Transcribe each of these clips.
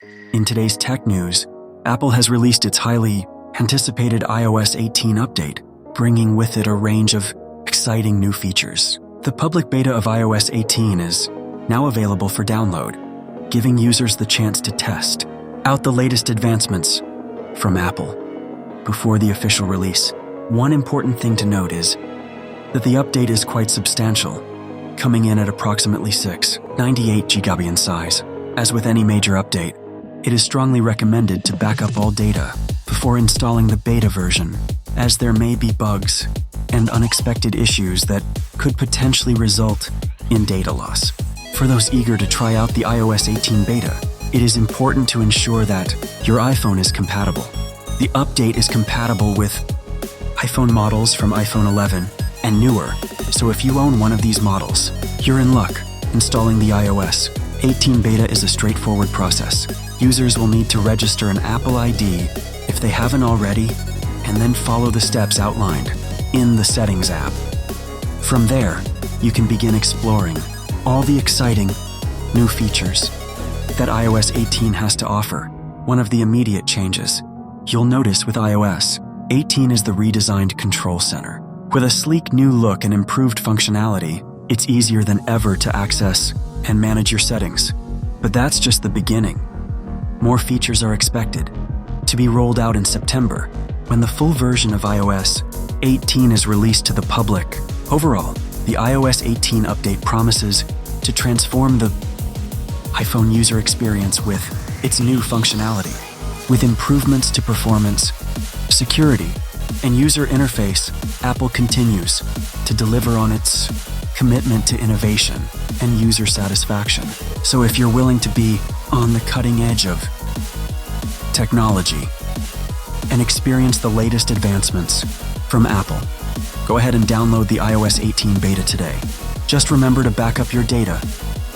In today's tech news, Apple has released its highly anticipated iOS 18 update, bringing with it a range of exciting new features. The public beta of iOS 18 is now available for download, giving users the chance to test out the latest advancements from Apple before the official release. One important thing to note is that the update is quite substantial, coming in at approximately 698 GB in size. As with any major update, it is strongly recommended to back up all data before installing the beta version, as there may be bugs and unexpected issues that could potentially result in data loss. For those eager to try out the iOS 18 beta, it is important to ensure that your iPhone is compatible. The update is compatible with iPhone models from iPhone 11 and newer, so if you own one of these models, you're in luck. Installing the iOS 18 beta is a straightforward process. Users will need to register an Apple ID if they haven't already, and then follow the steps outlined in the Settings app. From there, you can begin exploring all the exciting new features that iOS 18 has to offer. One of the immediate changes you'll notice with iOS 18 is the redesigned Control Center. With a sleek new look and improved functionality, it's easier than ever to access and manage your settings. But that's just the beginning. More features are expected to be rolled out in September, when the full version of iOS 18 is released to the public. Overall, the iOS 18 update promises to transform the iPhone user experience with its new functionality. With improvements to performance, security, and user interface, Apple continues to deliver on its commitment to innovation and user satisfaction. So if you're willing to be on the cutting edge of technology and experience the latest advancements from Apple, go ahead and download the iOS 18 beta today. Just remember to back up your data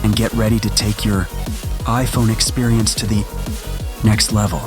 and get ready to take your iPhone experience to the next level.